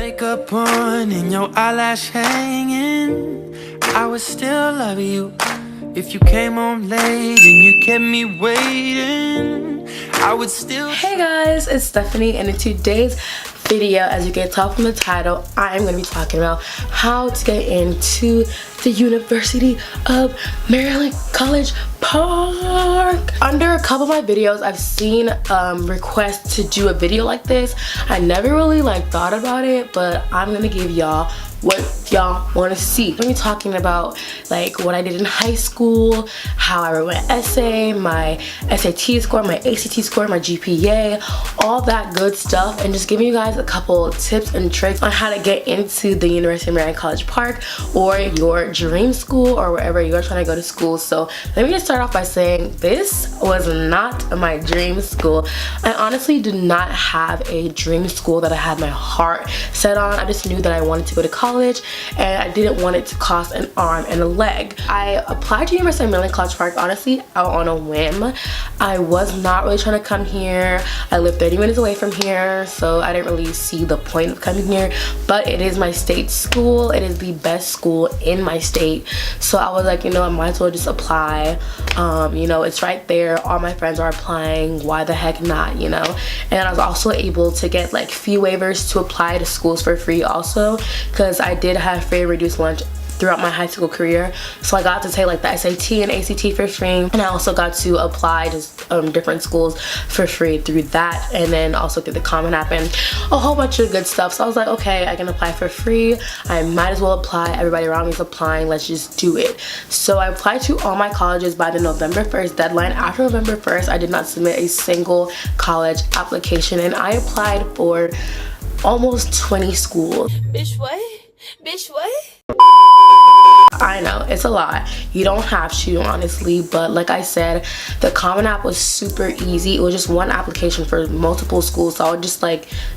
Makeup on and your eyelash hanging, I would still love you if you came home late and you kept me waiting. I would still. Hey guys, it's Stephanie, and in today's video, as you can tell from the title, I am going to be talking about how to get into the University of Maryland College Park. Under a couple of my videos, I've seen requests to do a video like this. I never really thought about it, but I'm going to give y'all what y'all want to see. I'm gonna be talking about what I did in high school, how I wrote my essay, my SAT score, my ACT score, my GPA, all that good stuff, and just giving you guys a couple tips and tricks on how to get into the University of Maryland College Park or your dream school or wherever you're trying to go to school. So let me just start off by saying this was not my dream school. I honestly did not have a dream school that I had my heart set on. I just knew that I wanted to go to college and I didn't want it to cost an arm and a leg. I applied to University of Maryland College Park honestly out on a whim. I was not really trying to come here. I live 30 minutes away from here, so I didn't really see the point of coming here, but it is my state school. It is the best school in my state, so I was like, you know, I might as well just apply. You know, it's right there, all my friends are applying, why the heck not, you know? And I was also able to get fee waivers to apply to schools for free also, because I did have free and reduced lunch throughout my high school career, so I got to take the SAT and ACT for free, and I also got to apply to different schools for free through that, and then also through the Common App and a whole bunch of good stuff. So I was like, okay, I can apply for free, I might as well apply. Everybody around me is applying, let's just do it. So I applied to all my colleges by the November 1st deadline. After November 1st, I did not submit a single college application, and I applied for almost 20 schools. Bitch, what? Bitch, what? I know, it's a lot. You don't have to, honestly, but like I said, the Common App was super easy. It was just one application for multiple schools, so I would just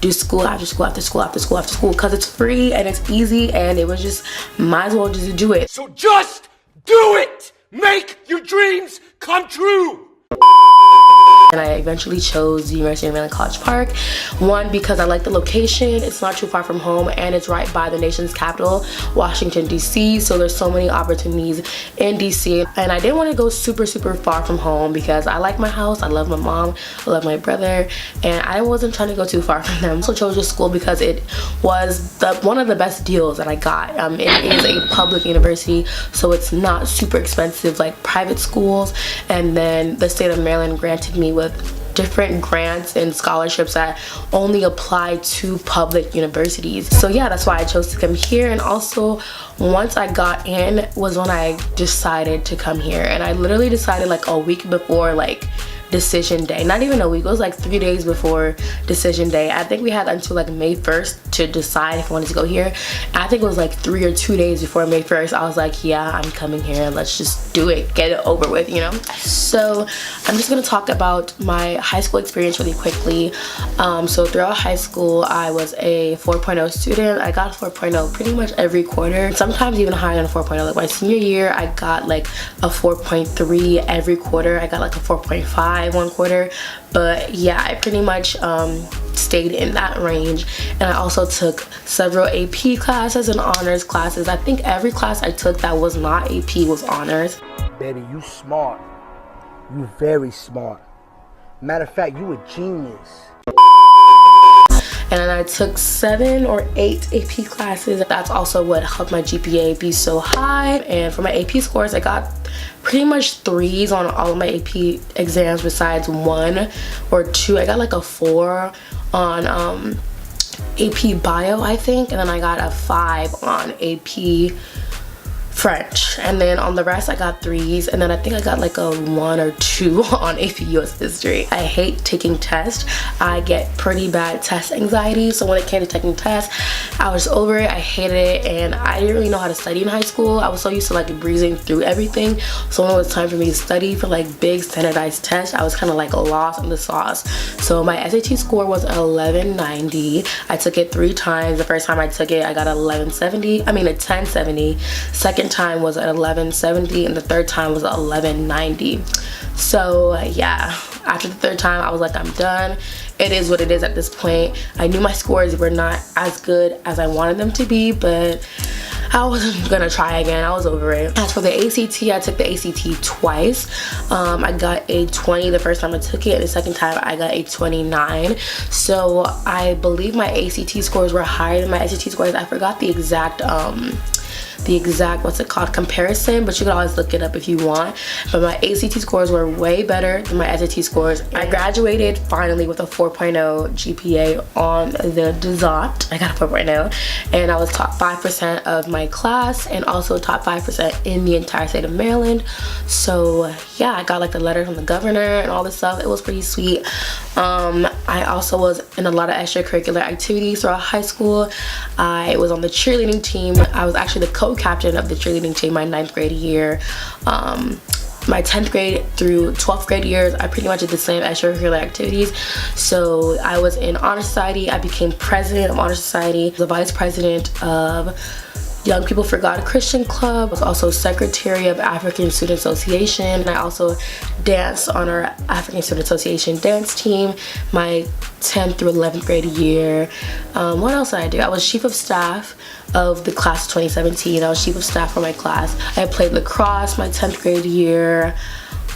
do school after school after school after school after school, because it's free and it's easy, and it was just, might as well just do it. So just do it! Make your dreams come true! And I eventually chose the University of Maryland College Park. One, because I like the location, it's not too far from home, and it's right by the nation's capital, Washington, D.C. So there's so many opportunities in D.C. And I didn't want to go super far from home because I like my house, I love my mom, I love my brother, and I wasn't trying to go too far from them. I also chose this school because it was one of the best deals that I got. It is a public university, so it's not super expensive like private schools, and then the state of Maryland granted me with different grants and scholarships that only apply to public universities. So yeah, that's why I chose to come here. And also, once I got in was when I decided to come here, and I literally decided a week before decision day. Not even a week, it was 3 days before decision day. I think we had until May 1st to decide if I wanted to go here. I think it was 3 or 2 days before May 1st. I was like, yeah, I'm coming here, let's just do it, get it over with, you know? So I'm just gonna talk about my high school experience really quickly. So throughout high school, I was a 4.0 student. I got a 4.0 pretty much every quarter, sometimes even higher than a 4.0. My senior year, I got a 4.3 every quarter. I got a 4.5 one quarter, but yeah, I pretty much stayed in that range. And I also took several AP classes and honors classes. I think every class I took that was not AP was honors. Baby, you smart. You very smart. Matter of fact, you a genius. And then I took 7 or 8 AP classes. That's also what helped my GPA be so high. And for my AP scores, I got pretty much 3s on all of my AP exams besides 1 or 2. I got a 4 on AP Bio, I think, and then I got a 5 on AP French, and then on the rest I got 3s, and then I think I got a 1 or 2 on AP US History. I hate taking tests. I get pretty bad test anxiety, so when it came to taking tests, I was over it. I hated it, and I didn't really know how to study in high school. I was so used to breezing through everything, so when it was time for me to study for big standardized tests, I was kind of lost in the sauce. So my SAT score was 1190. I took it 3 times. The first time I took it, I got a 1070. Second time was at 1170, and the third time was at 1190. So yeah, after the third time I was like, I'm done. it is what it is at this point. I knew my scores were not as good as I wanted them to be, but I wasn't gonna try again. I was over it. As for the ACT, I took the ACT twice. I got a 20 the first time I took it, and the second time I got a 29. So I believe my ACT scores were higher than my SAT scores. I forgot the exact what's it called, comparison, but you can always look it up if you want. But my ACT scores were way better than my SAT scores. I graduated finally with a 4.0 GPA on the dot. I got a 4.0, and I was top 5% of my class and also top 5% in the entire state of Maryland. So yeah, I got like the letter from the governor and all this stuff. It was pretty sweet. I also was in a lot of extracurricular activities throughout high school. I was on the cheerleading team. I was actually the co-captain of the cheerleading team my 9th grade year. My 10th grade through 12th grade years, I pretty much did the same extracurricular activities. So I was in Honor Society. I became president of Honor Society, the vice president of Young People for God Christian Club. I was also secretary of African Student Association. I also danced on our African Student Association dance team my 10th through 11th grade year. What else did I do? I was chief of staff of the class of 2017. I was chief of staff for my class. I played lacrosse my 10th grade year.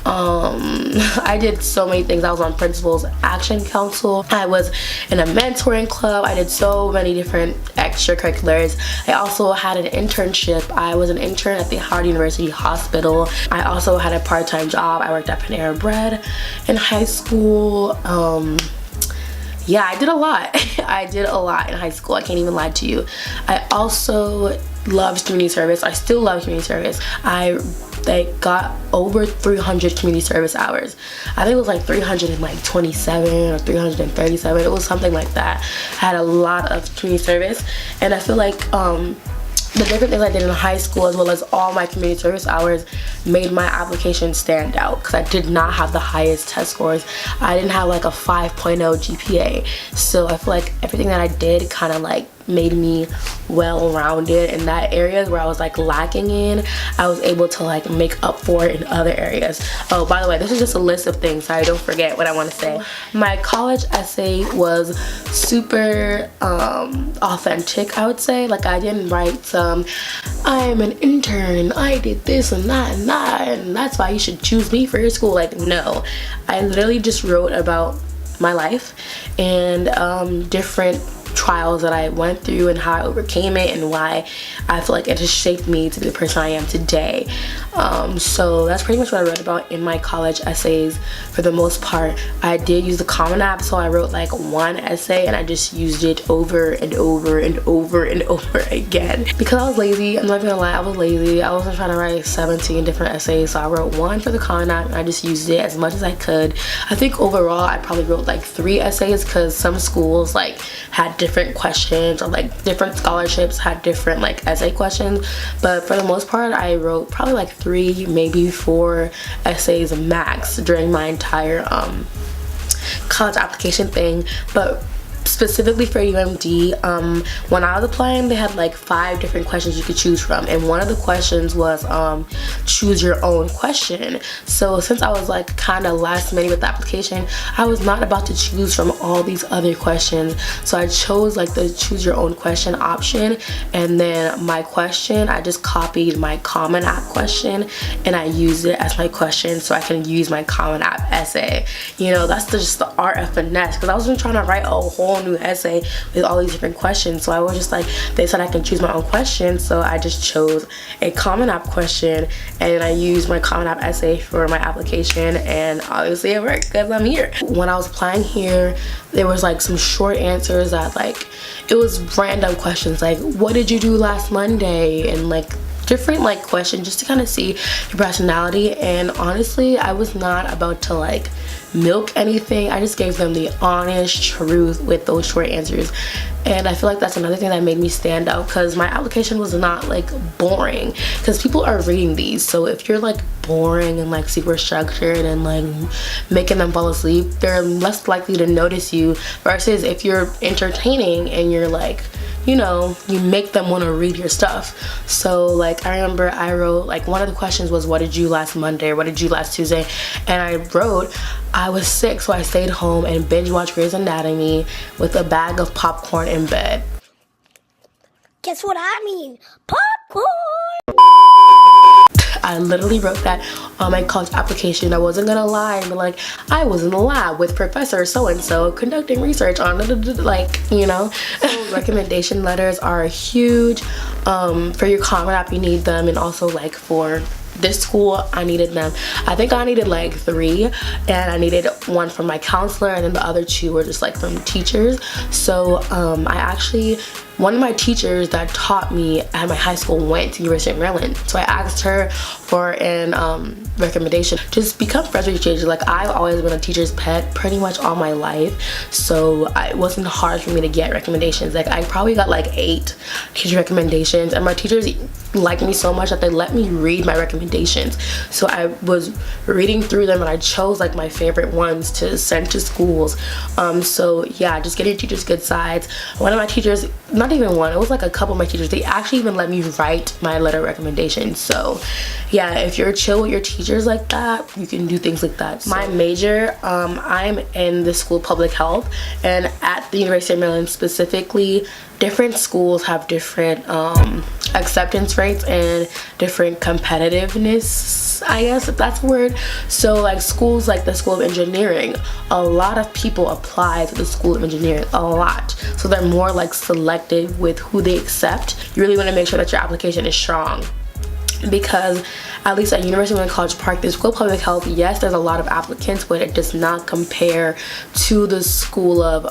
I did so many things. I was on Principal's Action Council. I was in a mentoring club. I did so many different extracurriculars. I also had an internship. I was an intern at the Howard University Hospital. I also had a part-time job. I worked at Panera Bread in high school. Yeah, I did a lot. I did a lot in high school. I can't even lie to you. I also loved community service. I still love community service. I got over 300 community service hours. I think it was like 327 or 337. It was something like that. I had a lot of community service, and I feel like the different things I did in high school as well as all my community service hours made my application stand out, because I did not have the highest test scores. I didn't have like a 5.0 GPA. So I feel like everything that I did kind of like made me well-rounded in that areas where I was like lacking in. I was able to like make up for it in other areas. Oh, by the way, this is just a list of things, so I don't forget what I want to say. My college essay was super authentic, I would say. Like, I didn't write some I'm an intern, I did this and that and that, and that's why you should choose me for your school. Like, no, I literally just wrote about my life and different trials that I went through and how I overcame it and why I feel like it has shaped me to be the person I am today. So that's pretty much what I wrote about in my college essays. For the most part, I did use the Common App, so I wrote like one essay and I just used it over and over and over and over again because I was lazy. I'm not gonna lie, I was lazy. I wasn't trying to write 17 different essays, so I wrote one for the Common App and I just used it as much as I could. I think overall I probably wrote like 3 essays because some schools like had different questions, or like different scholarships had different like essay questions, but for the most part I wrote probably like 3, maybe 4 essays max during my entire college application thing. But specifically for UMD, when I was applying, they had like 5 different questions you could choose from, and one of the questions was choose your own question. So since I was like kind of last minute with the application, I was not about to choose from all these other questions, so I chose like the choose your own question option. And then my question, I just copied my Common App question and I used it as my question so I can use my Common App essay. You know, that's just the art of finesse, because I wasn't trying to write a whole new essay with all these different questions. So I was just like, they said I can choose my own question, so I just chose a Common App question and I used my Common App essay for my application, and obviously it worked because I'm here. When I was applying here, there was like some short answers that like, it was random questions like, what did you do last Monday, and like different like questions just to kind of see your personality. And honestly, I was not about to like milk anything. I just gave them the honest truth with those short answers, and I feel like that's another thing that made me stand out, because my application was not like boring, because people are reading these. So if you're like boring and like super structured and like making them fall asleep, they're less likely to notice you, versus if you're entertaining and you're like you know, you make them want to read your stuff. So like I remember I wrote, like one of the questions was, what did you last Monday, or what did you last Tuesday? And I wrote, I was sick, so I stayed home and binge watched Grey's Anatomy with a bag of popcorn in bed. Guess what I mean? Popcorn! I literally wrote that on my college application. I wasn't gonna lie and be like, I was in the lab with Professor so-and-so conducting research on, like, you know. Recommendation letters are huge. For your Common App, you need them, and also like for this school, I needed them. I think I needed like 3, and I needed 1 from my counselor, and then the other 2 were just like from teachers. So I actually, one of my teachers that taught me at my high school went to University of Maryland, so I asked her for an recommendation. Just become friends with your teacher. Like, I've always been a teacher's pet pretty much all my life, so it wasn't hard for me to get recommendations. Like, I probably got like 8 teacher recommendations, and my teachers liked me so much that they let me read my recommendations. So I was reading through them, and I chose like my favorite ones to send to schools. So yeah, just get your teachers' good sides. One of my teachers, not even one, it was like a couple of my teachers, they actually even let me write my letter of recommendation. So yeah, if you're chill with your teachers like that, you can do things like that. So my major, I'm in the school of public health, and at the University of Maryland specifically, different schools have different acceptance rates and different competitiveness, I guess, if that's a word. So like schools like the School of Engineering, a lot of people apply to the School of Engineering, a lot. So they're more like selective with who they accept. You really want to make sure that your application is strong, because at least at University of College Park, the School of Public Health, yes, there's a lot of applicants, but it does not compare to the School of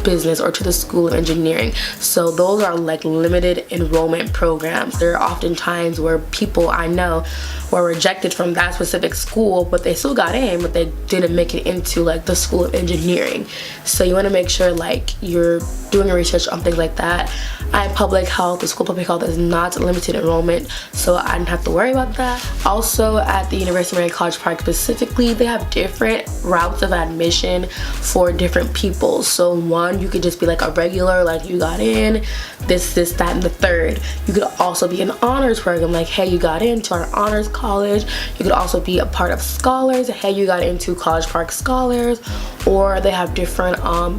Business or to the School of Engineering. So those are like limited enrollment programs. There are often times where people I know were rejected from that specific school, but they still got in, but they didn't make it into like the School of Engineering. So you want to make sure like you're doing research on things like that. At Public Health, the School of Public Health is not limited enrollment, so I didn't have to worry about that. Also at the University of Maryland College Park specifically, they have different routes of admission for different people. So one, you could just be like a regular, like you got in, this, that, and the third. You could also be an honors program, like hey, you got into our honors college. You could also be a part of scholars, hey, you got into College Park Scholars. Or they have different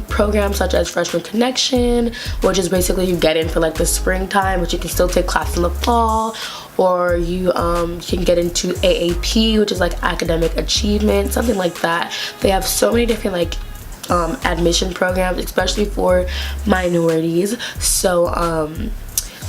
programs such as Freshman Connection, which is basically you get in for like the springtime, but you can still take class in the fall. Or you can get into AAP, which is like academic achievement, something like that. They have so many different like admission programs, especially for minorities. So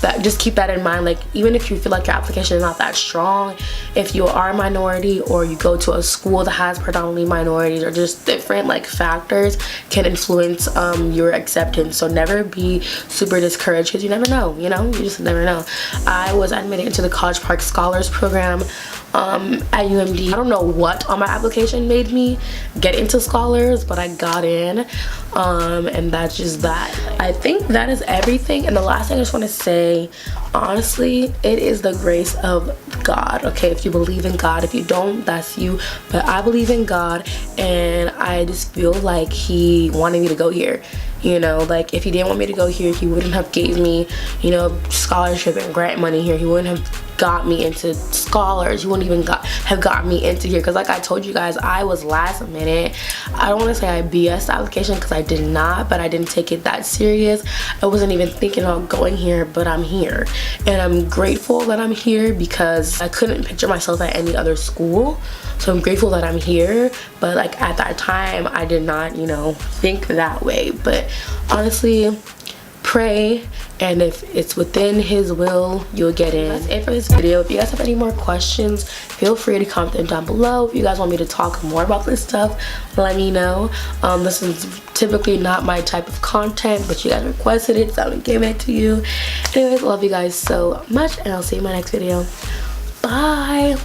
that, just keep that in mind. Like, even if you feel like your application is not that strong, if you are a minority or you go to a school that has predominantly minorities, or just different like factors can influence your acceptance. So never be super discouraged, because you never know, you know, you just never know. I was admitted into the College Park Scholars program at UMD. I don't know what on my application made me get into scholars, but I got in, and that's just that. I think that is everything. And the last thing I just want to say, honestly, it is the grace of God. Okay, if you believe in God, if you don't, that's you, but I believe in God, and I just feel like he wanted me to go here. You know, like if he didn't want me to go here, he wouldn't have gave me, you know, scholarship and grant money here. He wouldn't have got me into scholars. He wouldn't even have got me into here, because like I told you guys, I was last minute. I don't want to say I BS the application, because I did not, but I didn't take it that serious. I wasn't even thinking about going here, but I'm here, and I'm grateful that I'm here, because I couldn't picture myself at any other school. So I'm grateful that I'm here, but like at that time I did not, you know, think that way. But honestly, pray, and if it's within his will, you'll get in. That's it for this video. If you guys have any more questions, feel free to comment them down below. If you guys want me to talk more about this stuff, let me know. This is typically not my type of content, but you guys requested it, so I'm giving it to you. Anyways, love you guys so much, and I'll see you in my next video. Bye.